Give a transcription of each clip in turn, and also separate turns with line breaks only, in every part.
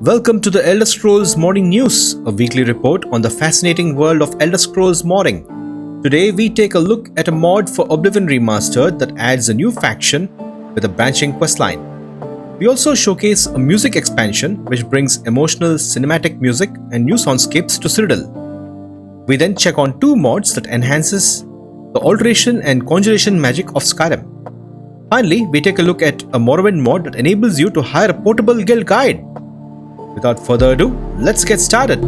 Welcome to the Elder Scrolls Modding News, a weekly report on the fascinating world of Elder Scrolls modding. Today we take a look at a mod for Oblivion Remastered that adds a new faction with a branching questline. We also showcase a music expansion which brings emotional cinematic music and new soundscapes to Citadel. We then check on two mods that enhances the alteration and conjuration magic of Skyrim. Finally, we take a look at a Morrowind mod that enables you to hire a portable guild guide. Without further ado, let's get started.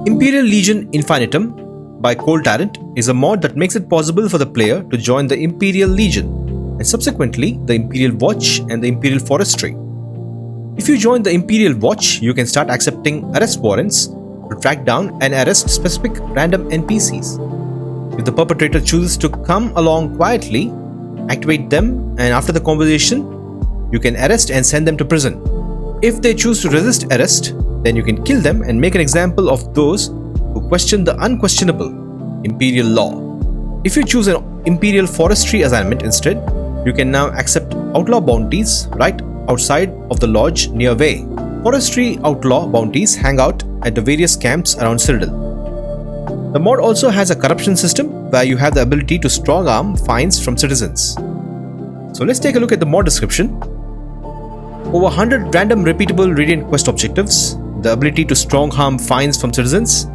Imperial Legion Infinitum by ColdTyrant is a mod that makes it possible for the player to join the Imperial Legion and subsequently the Imperial Watch and the Imperial Forestry. If you join the Imperial Watch, you can start accepting arrest warrants to track down and arrest specific random NPCs. If the perpetrator chooses to come along quietly, activate them, and after the conversation, you can arrest and send them to prison. If they choose to resist arrest, then you can kill them and make an example of those who question the unquestionable Imperial law. If you choose an Imperial Forestry assignment instead, you can now accept outlaw bounties right outside of the lodge near Way. Forestry outlaw bounties hang out at the various camps around Citadel. The mod also has a corruption system where you have the ability to strong arm fines from citizens. So let's take a look at the mod description. Over 100 random repeatable radiant quest objectives, the ability to strong arm fines from citizens,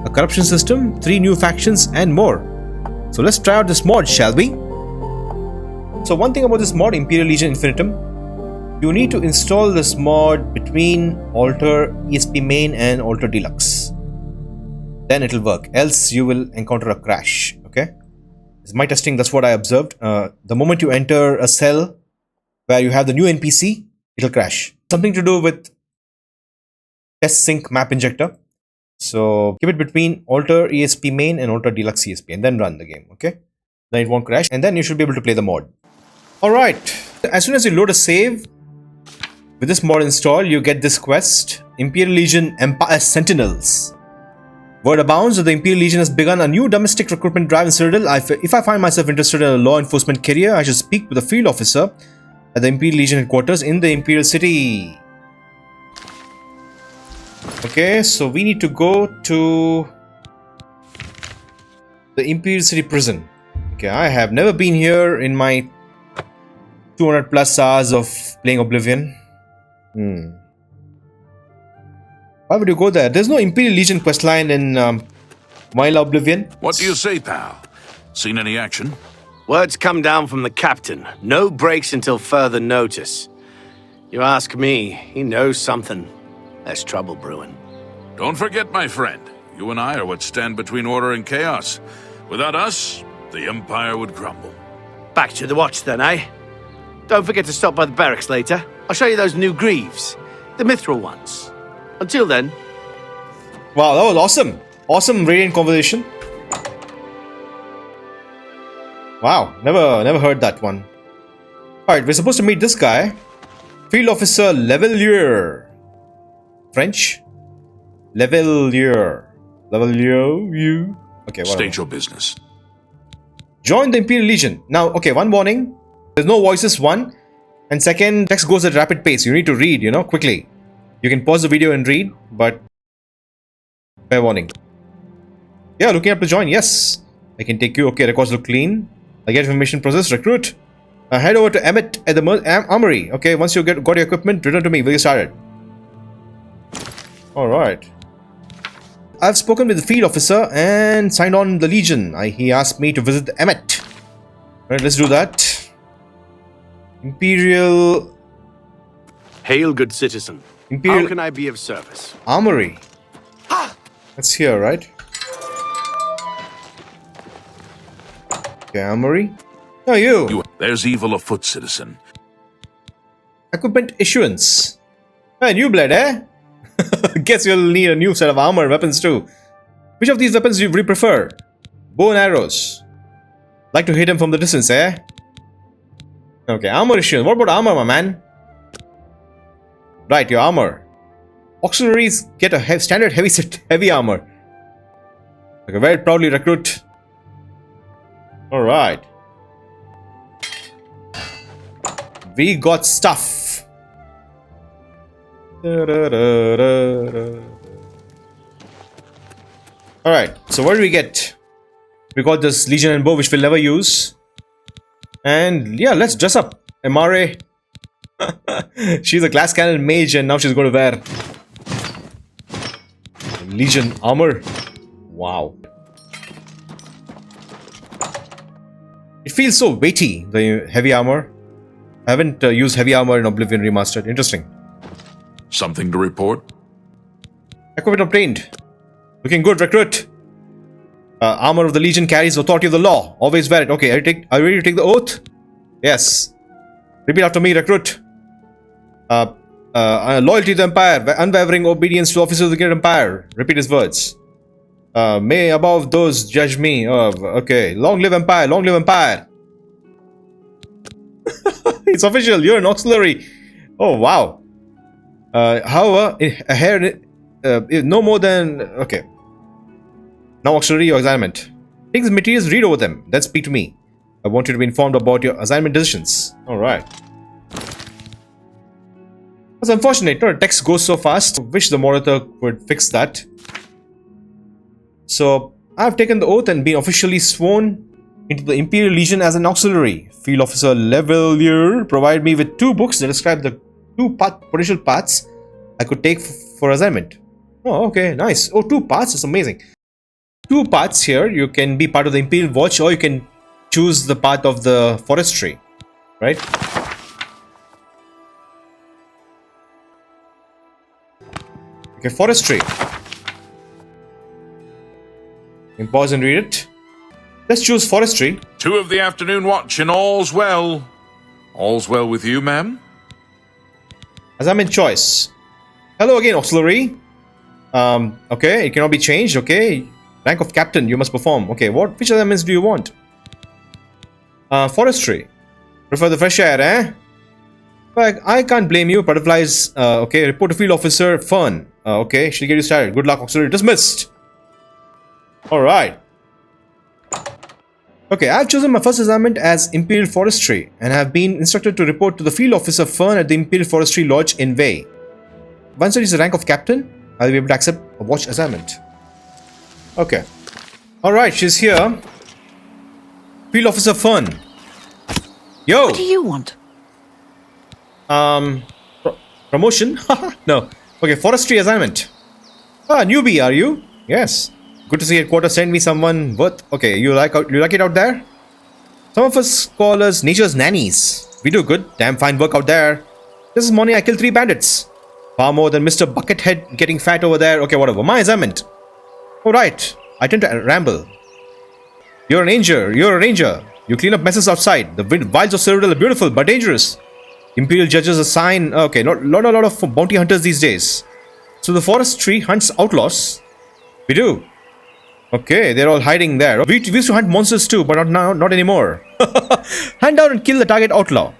a corruption system, 3 new factions, and more. So let's try out this mod, shall we? So one thing about this mod, Imperial Legion Infinitum, you need to install this mod between Alter ESP Main and Alter Deluxe. Then it'll work, else you will encounter a crash, okay? It's my testing, that's what I observed. The moment you enter a cell where you have the new NPC, it'll crash. Something to do with test sync map injector. So keep it between Alter ESP Main and Alter Deluxe ESP and then run the game, okay? Then it won't crash and then you should be able to play the mod. Alright, as soon as you load a save, with this mod installed, you get this quest, Imperial Legion Empire Sentinels. Word abounds that the Imperial Legion has begun a new domestic recruitment drive in Citadel. If I find myself interested in a law enforcement career, I should speak with a field officer at the Imperial Legion headquarters in the Imperial City. Okay, so we need to go to the Imperial City prison. Okay, I have never been here in my 200 plus hours of playing Oblivion. Why would you go there? There's no Imperial Legion questline in Wild Oblivion.
What do you say, pal? Seen any action?
Word's come down from the captain. No breaks until further notice. You ask me, he knows something. There's trouble brewing.
Don't forget, my friend. You and I are what stand between order and chaos. Without us, the Empire would crumble.
Back to the watch then, eh? Don't forget to stop by the barracks later. I'll show you those new greaves. The mithril ones. Until then.
Wow, that was awesome. Awesome radiant conversation. Wow, never heard that one. Alright, we're supposed to meet this guy. Field Officer Levelier. French? Levelier. You. Okay, whatever.
State your business.
Join the Imperial Legion. Now, okay, one warning. There's no voices, one. And second, text goes at rapid pace. You need to read, quickly. You can pause the video and read, but fair warning. Yeah, looking up to join. Yes. I can take you. Okay, records look clean. I get information process. Recruit. Head over to Emmett at the armory. Okay, once you got your equipment, return to me. We'll get started. Alright. I've spoken with the field officer and signed on the Legion. He asked me to visit the Emmett. Alright, let's do that. Imperial...
Hail, good citizen.
Imperial...
How can I be of service?
Armory. That's here, right? Okay, armory. Oh, you.
There's evil afoot, citizen.
Equipment issuance. Hey, new blood, eh? Guess you'll need a new set of armor weapons too. Which of these weapons do you prefer? Bow and arrows. Like to hit him from the distance, eh? Okay, armor issues. What about armor, my man? Right, your armor. Auxiliaries get a standard heavy armor. Okay, very proudly recruit. Alright. We got stuff. Alright, so what do we get? We got this Legion and bow, which we'll never use. And yeah, let's dress up. MRA. She's a glass cannon mage, and now she's going to wear Legion armor. Wow. It feels so weighty, the heavy armor. I haven't used heavy armor in Oblivion Remastered. Interesting.
Something to report?
Equipment obtained. Looking good, recruit. Armor of the Legion carries authority of the law. Always wear it. Okay, are you ready to take the oath? Yes. Repeat after me, recruit. Loyalty to the Empire. Unwavering obedience to officers of the Great Empire. Repeat his words. May above those judge me. Okay. Long live Empire. Long live Empire. It's official. You're an auxiliary. Oh, wow. However, a hair is no more than... Okay. Now auxiliary or assignment. Take these materials, read over them. Then speak to me. I want you to be informed about your assignment decisions. Alright. That's unfortunate. No, the text goes so fast. I wish the moderator would fix that. So, I've taken the oath and been officially sworn into the Imperial Legion as an auxiliary. Field Officer Levelier provided me with 2 books that describe the 2 potential paths I could take for assignment. Oh, okay, nice. Oh, 2 paths? That's amazing. 2 paths here. You can be part of the Imperial Watch, or you can choose the path of the forestry, right? Okay, forestry. You can pause and read it. Let's choose forestry.
2 of the afternoon watch and all's well. All's well with you, ma'am?
Assignment choice. Hello again, auxiliary. Okay, it cannot be changed. Okay, rank of captain, you must perform. Okay, which assignments do you want? Forestry. Prefer the fresh air, eh? But I can't blame you. Butterflies. Okay, report to field officer Fern. Okay, she'll get you started. Good luck, auxiliary. Dismissed. Alright. Okay, I've chosen my first assignment as Imperial Forestry and have been instructed to report to the field officer Fern at the Imperial Forestry Lodge in Way. Once I reach the rank of captain, I'll be able to accept a watch assignment. Okay. Alright, she's here. Field Officer Fern. Yo!
What do you want?
Promotion? No. Okay, forestry assignment. Ah, newbie, are you? Yes. Good to see headquarters send me someone worth... Okay, you like it out there? Some of us call us nature's nannies. We do good. Damn fine work out there. This morning I killed 3 bandits. Far more than Mr. Buckethead getting fat over there. Okay, whatever. My assignment. Alright. I tend to ramble. You're a ranger. You clean up messes outside. The wilds of Cyrodiil are beautiful but dangerous. Imperial judges assign... Okay, not a lot of bounty hunters these days. So the forestry hunts outlaws? We do. Okay, they're all hiding there. We used to hunt monsters too, but not anymore. Hunt down and kill the target outlaw.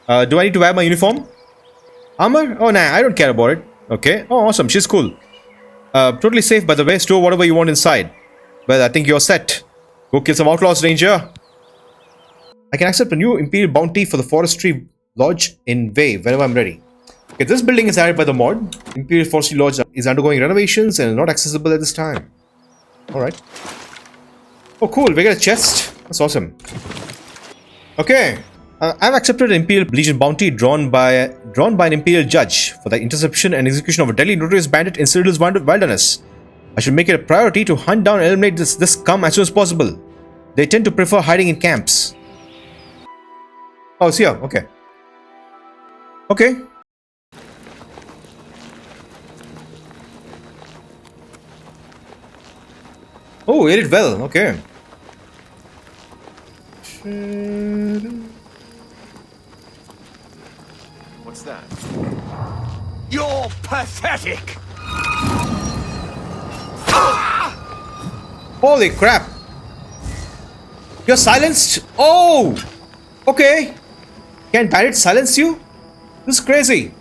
Do I need to wear my uniform? Armor? Oh, nah, I don't care about it. Okay. Oh, awesome. She's cool. Totally safe, by the way. Store whatever you want inside. Well, I think you're set. Go kill some outlaws, ranger. I can accept a new Imperial bounty for the Forestry Lodge in Way whenever I'm ready. Okay, this building is added by the mod. Imperial Forestry Lodge is undergoing renovations and is not accessible at this time. Alright. Oh, cool. We get a chest. That's awesome. Okay. I've accepted an Imperial Legion bounty drawn by an Imperial judge for the interception and execution of a deadly notorious bandit in Cyrodiil's wilderness. I should make it a priority to hunt down and eliminate this scum as soon as possible. They tend to prefer hiding in camps. Oh, it's here. Okay. Okay. Oh, you did well. Okay.
What's that? You're pathetic!
Holy crap! You're silenced? Oh! Okay. Can bandits silence you? This is crazy.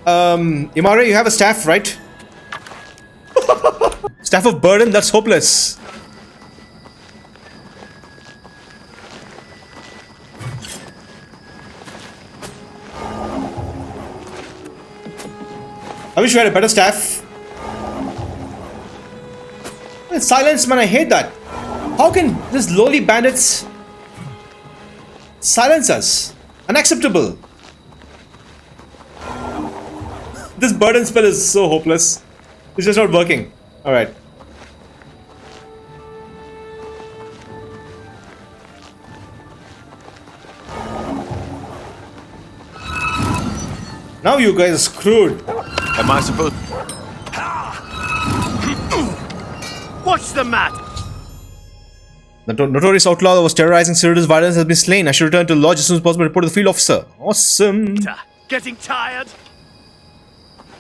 Imare, you have a staff, right? Staff of burden? That's hopeless. I wish we had a better staff. It's silence, man. I hate that. How can these lowly bandits silence us? Unacceptable. This burden spell is so hopeless. It's just not working. Alright. Now you guys are screwed.
Am I supposed... What's the matter?
The notorious outlaw that was terrorizing Cyrodiil's violence has been slain. I should return to the lodge as soon as possible to report to the field officer. Awesome.
Getting tired?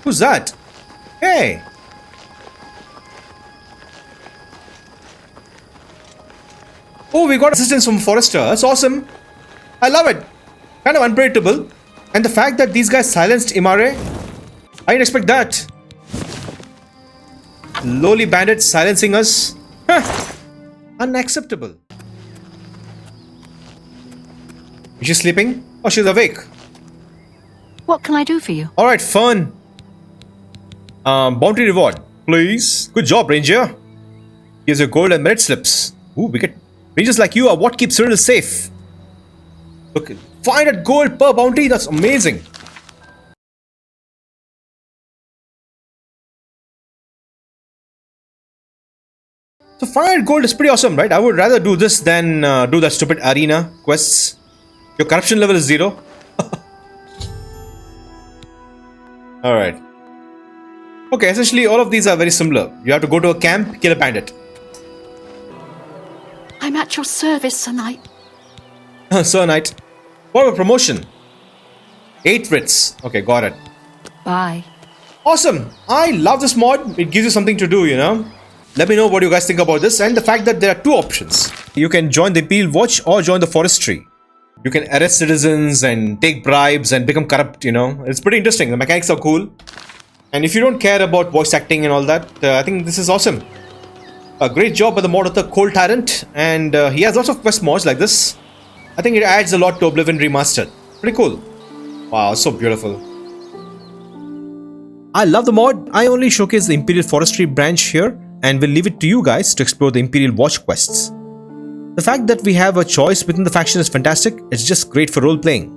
Who's that? Hey. Oh, we got assistance from Forrester. That's awesome. I love it. Kind of unpredictable. And the fact that these guys silenced Imare, I didn't expect that. Lowly bandits silencing us. Huh. Unacceptable. Is she sleeping? Oh, she's awake.
What can I do for you?
Alright, Fern. Bounty reward, please. Good job, Ranger. Here's your gold and merit slips. Ooh, we get Rangers like you are what keeps Cyrodiil safe. Look, 500 gold per bounty. That's amazing. So 500 gold is pretty awesome, right? I would rather do this than do that stupid arena quests. Your corruption level is 0. Alright. Okay, essentially all of these are very similar. You have to go to a camp, kill a bandit.
I'm at your service, Sir Knight.
Sir Knight. What a promotion. 8 writs. Okay, got it.
Bye.
Awesome. I love this mod. It gives you something to do, you know. Let me know what you guys think about this and the fact that there are 2 options. You can join the Imperial Watch or join the forestry. You can arrest citizens and take bribes and become corrupt, you know. It's pretty interesting. The mechanics are cool. And if you don't care about voice acting and all that, I think this is awesome. A great job by the mod author ColdTyrant. And he has lots of quest mods like this. I think it adds a lot to Oblivion Remastered. Pretty cool. Wow, so beautiful. I love the mod. I only showcase the Imperial Forestry branch here and will leave it to you guys to explore the Imperial Watch quests. The fact that we have a choice within the faction is fantastic. It's just great for role-playing.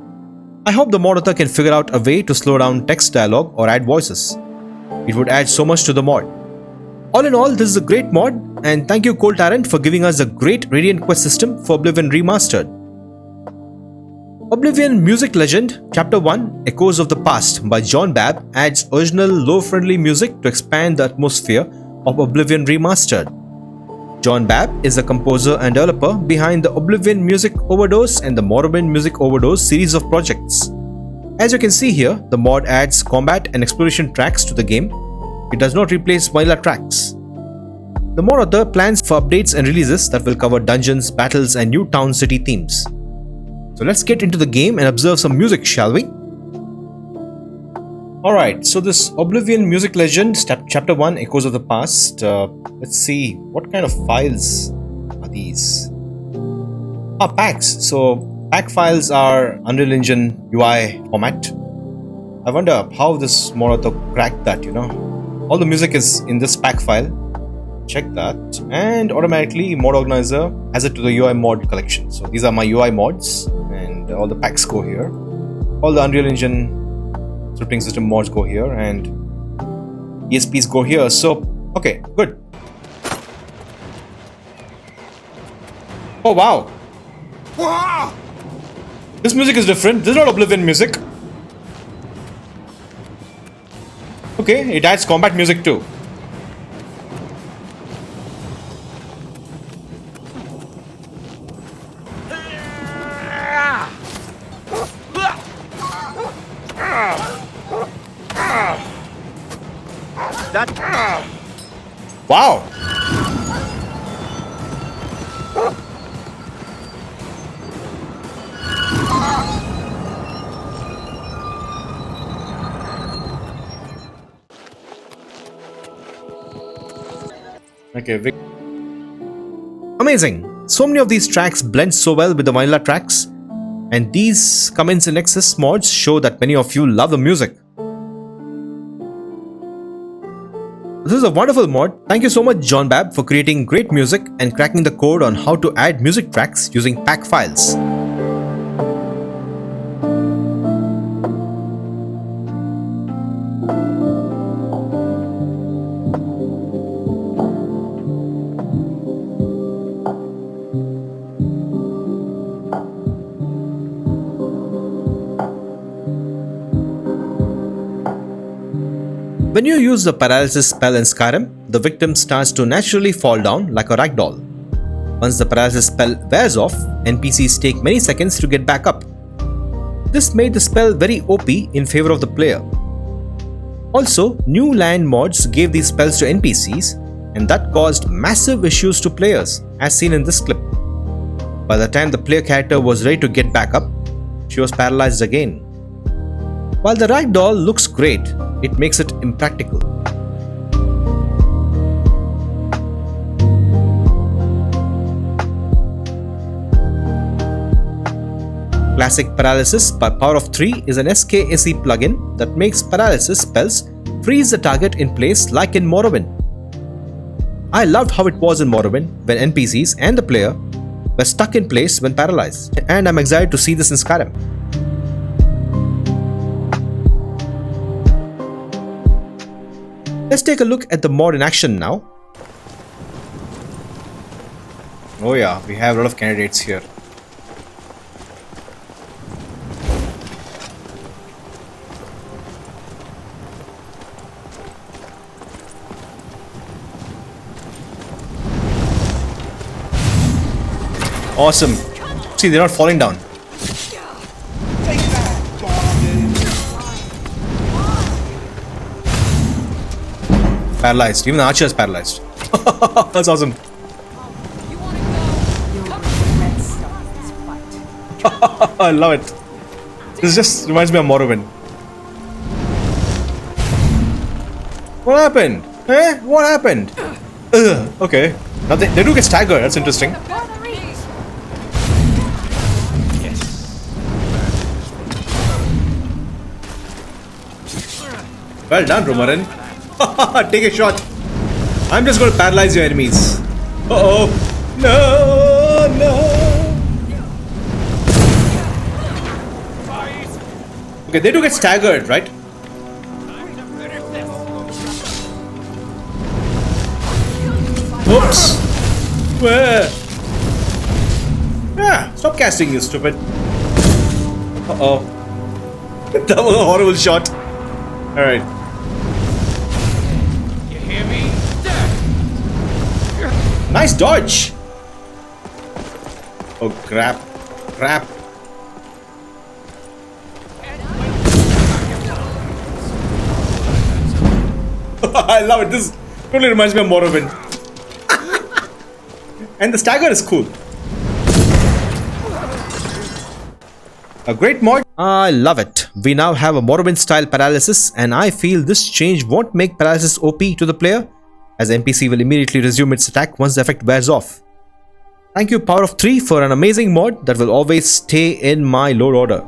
I hope the mod author can figure out a way to slow down text dialogue or add voices. It would add so much to the mod. All in all, this is a great mod, and thank you ColdTyrant for giving us a great Radiant quest system for Oblivion Remastered. Oblivion Music Legend Chapter 1 Echoes of the Past by JonBabb adds original low-friendly music to expand the atmosphere of Oblivion Remastered. JonBabb is the composer and developer behind the Oblivion Music Overdose and the Morrowind Music Overdose series of projects. As you can see here, the mod adds combat and exploration tracks to the game. It does not replace vanilla tracks. The mod author plans for updates and releases that will cover dungeons, battles, and new town city themes. So let's get into the game and observe some music, shall we? Alright, so this Oblivion Music Legend, Chapter 1, Echoes of the Past. Let's see, what kind of files are these? Packs. So, pack files are Unreal Engine UI format. I wonder how this mod author cracked that, you know. All the music is in this pack file. Check that. And automatically, Mod Organizer has it to the UI mod collection. So, these are my UI mods, and all the packs go here. All the Unreal Engine scripting system mods go here and ESPs go here. So, okay, good. Oh, wow. Wow. This music is different. This is not Oblivion music. Okay, it adds combat music too. Wow! Okay. Amazing. So many of these tracks blend so well with the vanilla tracks, and these Comments in Excess mods show that many of you love the music. This is a wonderful mod. Thank you so much, JonBabb, for creating great music and cracking the code on how to add music tracks using pack files. When you use the Paralysis spell in Skyrim, the victim starts to naturally fall down like a ragdoll. Once the Paralysis spell wears off, NPCs take many seconds to get back up. This made the spell very OP in favor of the player. Also, new land mods gave these spells to NPCs, and that caused massive issues to players, as seen in this clip. By the time the player character was ready to get back up, she was paralyzed again. While the ragdoll looks great, it makes it impractical. Classic Paralysis by Power3 is an SKSE plugin that makes paralysis spells freeze the target in place like in Morrowind. I loved how it was in Morrowind when NPCs and the player were stuck in place when paralyzed, and I'm excited to see this in Skyrim. Let's take a look at the mod in action now. Oh yeah, we have a lot of candidates here. Awesome. See, they're not falling down. Paralyzed. Even the archer is paralyzed. That's awesome. I love it. This just reminds me of Morrowind. What happened? Eh? What happened? Okay. Now they do get staggered. That's interesting. Well done, Romarin. Take a shot. I'm just going to paralyze your enemies. Uh-oh. No, no. Okay, they do get staggered, right? Oops. Where? Yeah, stop casting, you stupid. Uh-oh. That was a horrible shot. Alright. Nice dodge! Oh crap. Crap. I love it. This totally reminds me of Morrowind. And the stagger is cool. A great mod. I love it. We now have a Morrowind style paralysis, and I feel this change won't make paralysis OP to the player, as NPC will immediately resume its attack once the effect wears off. Thank you Power3 for an amazing mod that will always stay in my load order.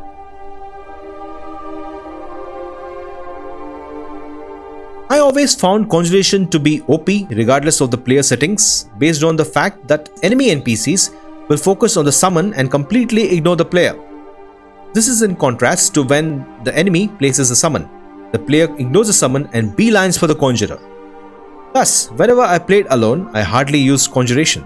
I always found Conjuration to be OP regardless of the player settings, based on the fact that enemy NPCs will focus on the summon and completely ignore the player. This is in contrast to when the enemy places a summon. The player ignores the summon and beelines for the Conjurer. Thus, whenever I played alone, I hardly used Conjuration.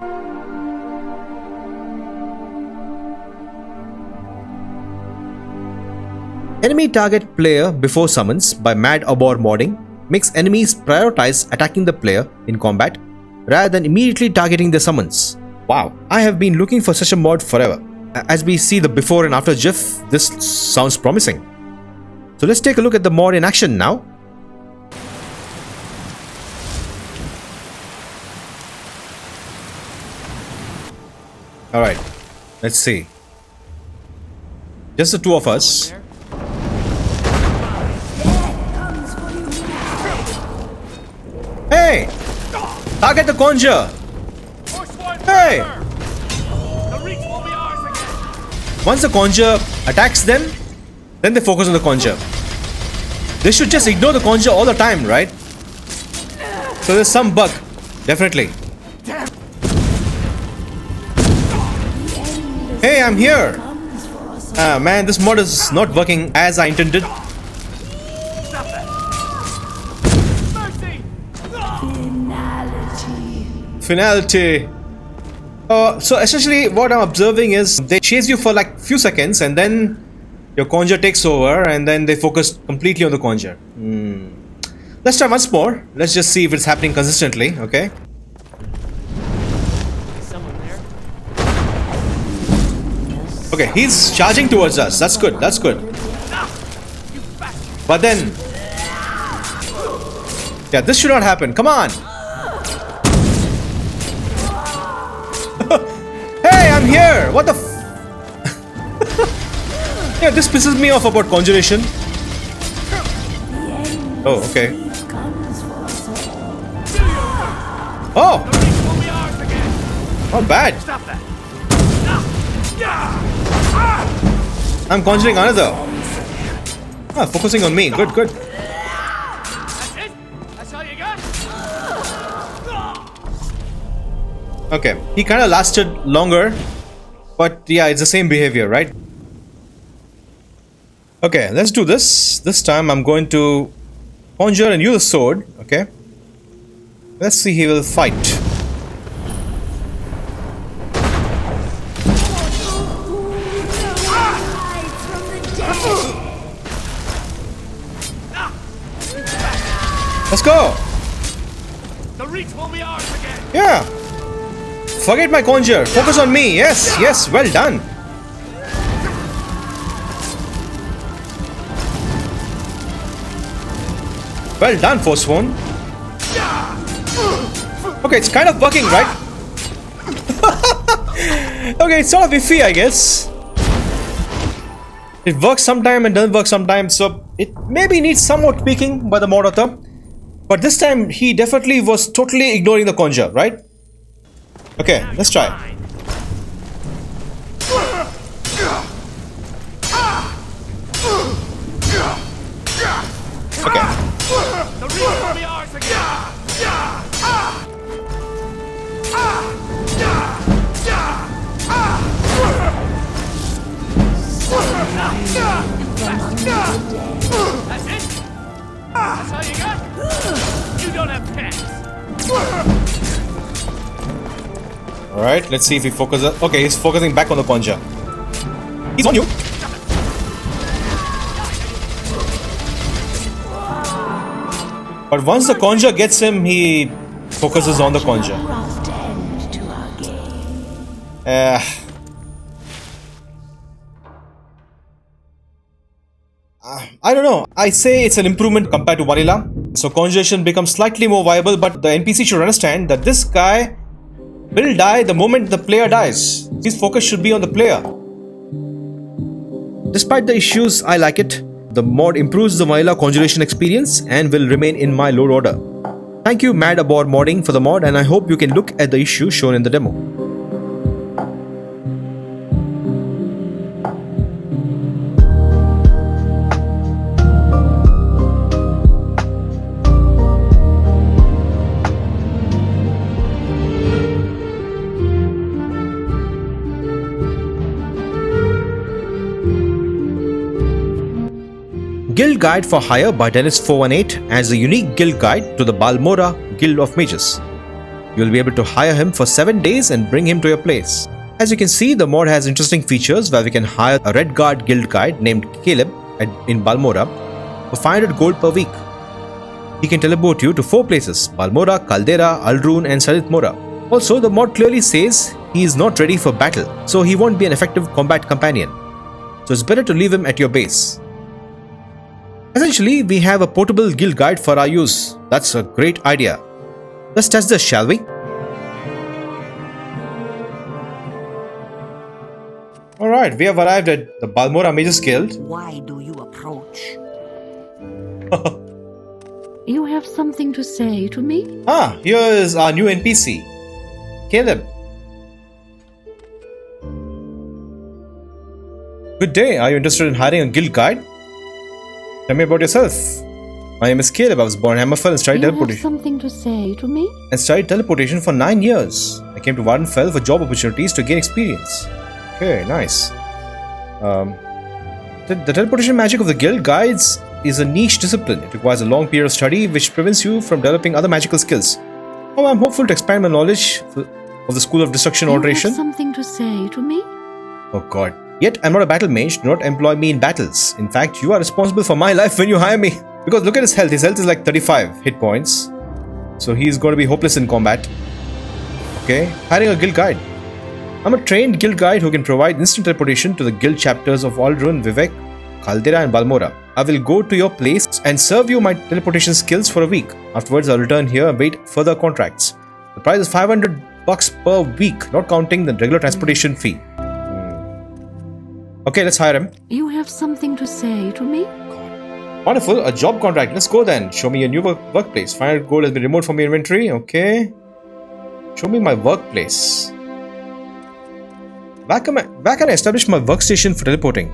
Enemy target player before summons by MadAborModding makes enemies prioritize attacking the player in combat rather than immediately targeting the summons. Wow, I have been looking for such a mod forever. As we see the before and after GIF, this sounds promising. So let's take a look at the mod in action now. Alright, let's see. Just the two of us. Hey! Target the conjure! Hey! Once the conjure attacks them, then they focus on the conjure. They should just ignore the conjure all the time, right? So there's some bug. Definitely. Hey, I'm here! Ah, man, this mod is not working as I intended. Finality. So essentially what I'm observing is they chase you for like few seconds and then your conjure takes over and then they focus completely on the conjure. Let's try once more. Let's just see if it's happening consistently, okay? Okay, he's charging towards us. That's good, that's good. But then... yeah, this should not happen. Come on! Hey, I'm here! What the f... yeah, this pisses me off about conjuration. Oh, okay. Oh! Not bad. I'm conjuring another. Ah, focusing on me. Good, good. Okay, he kind of lasted longer, but yeah, it's the same behavior, right? Okay, let's do this. This time I'm going to conjure and use a sword, okay? Let's see, he will fight. Let's go!
The reach will be ours again.
Yeah! Forget my conjure. Focus on me. Yes, yes, well done. Well done, Forsworn. Okay, it's kind of working, right? Okay, it's sort of iffy, I guess. It works sometime and doesn't work sometimes, so it maybe needs somewhat tweaking by the mod author. But this time, he definitely was totally ignoring the conjure, right? Okay, let's try. Okay.
That's it? That's all you got? You don't have pets.
Alright, let's see if he focuses. Okay, he's focusing back on the conjure. He's on you! But once the conjure gets him, he focuses on the conjure. I don't know. I say it's an improvement compared to vanilla. So conjuration becomes slightly more viable, but the NPC should understand that this guy will die the moment the player dies. His focus should be on the player. Despite the issues, I like it. The mod improves the vanilla conjuration experience and will remain in my load order. Thank you MadAborModding for the mod, and I hope you can look at the issue shown in the demo. Guild Guide for Hire by Dennis418 adds a unique guild guide to the Balmora Guild of Mages. You will be able to hire him for 7 days and bring him to your place. As you can see, the mod has interesting features where we can hire a Red Guard guild guide named Caleb in Balmora for 500 gold per week. He can teleport you to 4 places: Balmora, Caldera, Aldrune and Sadith Mora. Also, the mod clearly says he is not ready for battle, so he won't be an effective combat companion. So it's better to leave him at your base. Essentially, we have a portable guild guide for our use. That's a great idea. Let's test this, shall we? Alright, we have arrived at the Balmora Mages Guild.
Why do you approach?
You have something to say to me?
Ah, here is our new NPC, Caleb. Good day. Are you interested in hiring a guild guide? Tell me about yourself. My name is Caleb. I was born in Hammerfell and studied
You have
teleportation.
something to say to me?
And studied teleportation for 9 years. I came to Vardenfell for job opportunities to gain experience. Okay, nice. The teleportation magic of the guild guides is a niche discipline. It requires a long period of study which prevents you from developing other magical skills. Oh, I'm hopeful to expand my knowledge of the School of Destruction Alteration.
You have something to say to me?
Oh god. Yet, I'm not a battle mage. Do not employ me in battles. In fact, you are responsible for my life when you hire me. Because look at his health. His health is like 35 hit points. So he's going to be hopeless in combat. Okay. Hiring a guild guide. I'm a trained guild guide who can provide instant teleportation to the guild chapters of Aldrun, Vivek, Caldera and Balmora. I will go to your place and serve you my teleportation skills for a week. Afterwards, I'll return here and wait further contracts. The price is $500 per week, not counting the regular transportation fee. Okay, let's hire him.
You have something to say to me?
Wonderful, a job contract. Let's go then. Show me your new workplace. 500 gold has been removed from your inventory. Okay. Show me my workplace. Where can I establish my workstation for teleporting?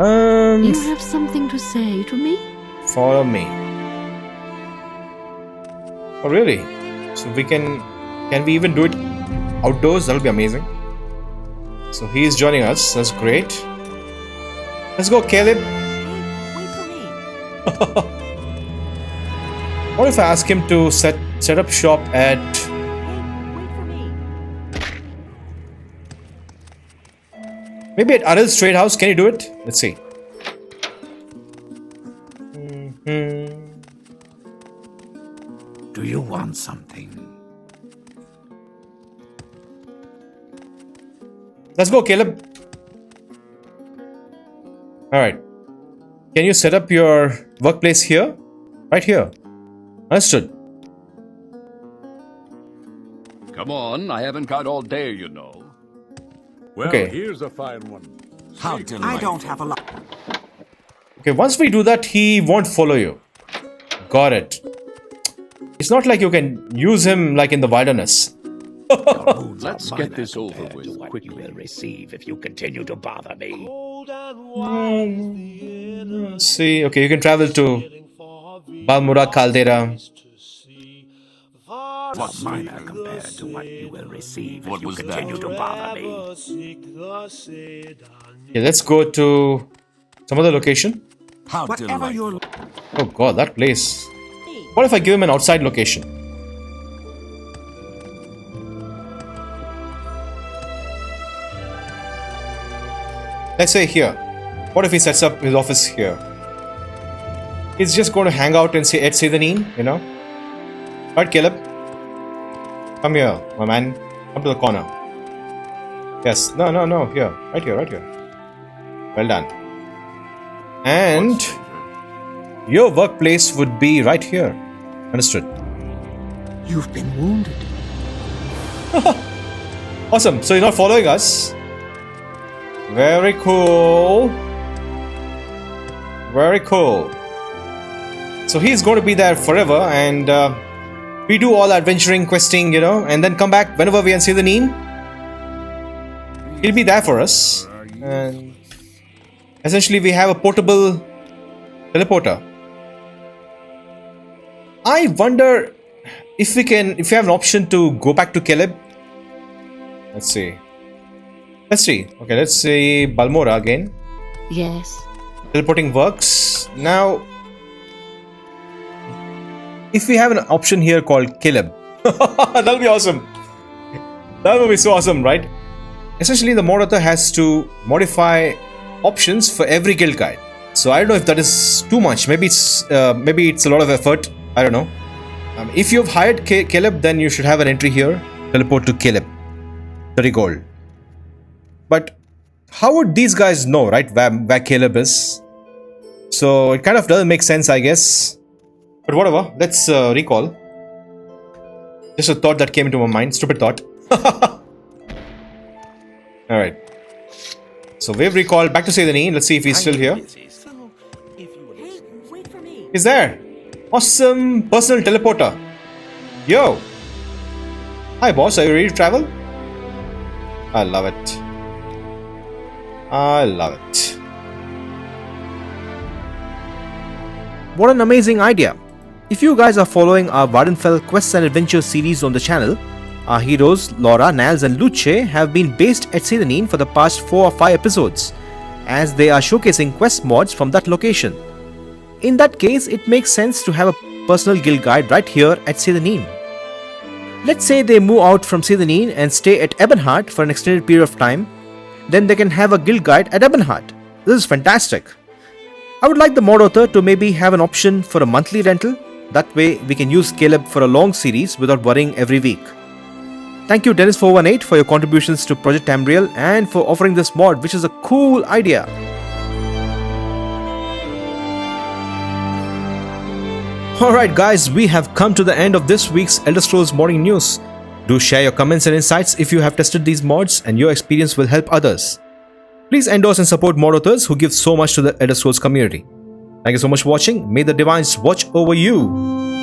You have something to say to me?
Follow me. Oh, really? So we can we even do it outdoors? That'll be amazing. So he is joining us. That's great. Let's go, Caleb.
Wait for me.
What if I ask him to set up shop at...
Wait for me.
Maybe at Aril's Trade House? Can you do it? Let's see.
Do you want something?
Let's go, Caleb. Alright. Can you set up your workplace here? Right here. Understood.
Come on, I haven't got all day, you know.
Well,
Okay.
here's a fine one.
How delightful. I don't have a lot.
Okay, once we do that, he won't follow you. Got it. It's not like you can use him like in the wilderness.
Let's get this over with
You
quickly.
will receive if you continue to bother me.
Let's see. Okay, you can travel to Balmora, Caldera.
What mine are compared to what you will receive if
What
you
was that?
continue to bother me.
Okay, let's go to some other location.
How Whatever your
Oh god, that place. What if I give him an outside location? Let's say here. What if he sets up his office here? He's just going to hang out and say the you know? Right, Caleb? Come here, my man. Come to the corner. Yes. No. Here. Right here. Well done. And your workplace would be right here. Understood.
You've been wounded.
Awesome. So you're not following us. Very cool. Very cool. So he's going to be there forever, and we do all adventuring, questing, you know, and then come back whenever we see the need. He'll be there for us, and essentially we have a portable teleporter. I wonder if we have an option to go back to Caleb. Let's see. Okay, let's see Balmora again.
Yes.
Teleporting works. Now, if we have an option here called Caleb, that'll be awesome. That will be so awesome, right? Essentially, the mod author has to modify options for every guild guide. So I don't know if that is too much. Maybe it's a lot of effort. I don't know. If you've hired Caleb, then you should have an entry here. Teleport to Caleb. 30 gold. But how would these guys know, right, where Caleb is? So it kind of doesn't make sense, I guess. But whatever, let's recall. Just a thought that came into my mind. Stupid thought. Alright. So we've recalled back to Saidani. Let's see if he's still here.
Hey, wait for me.
He's there. Awesome personal teleporter. Yo. Hi boss, are you ready to travel? I love it. I love it. What an amazing idea. If you guys are following our Vardenfell Quests and Adventures series on the channel, our heroes Laura, Nals and Luce have been based at Sedanine for the past 4 or 5 episodes, as they are showcasing quest mods from that location. In that case, it makes sense to have a personal guild guide right here at Sedanine. Let's say they move out from Sedanine and stay at Ebonheart for an extended period of time, then they can have a guild guide at Ebonheart. This is fantastic. I would like the mod author to maybe have an option for a monthly rental. That way we can use Caleb for a long series without worrying every week. Thank you Dennis418 for your contributions to Project Tamriel and for offering this mod, which is a cool idea. Alright guys, we have come to the end of this week's Elder Scrolls Modding news. Do share your comments and insights if you have tested these mods and your experience will help others. Please endorse and support mod authors who give so much to the Elder Scrolls community. Thank you so much for watching. May the Divines watch over you.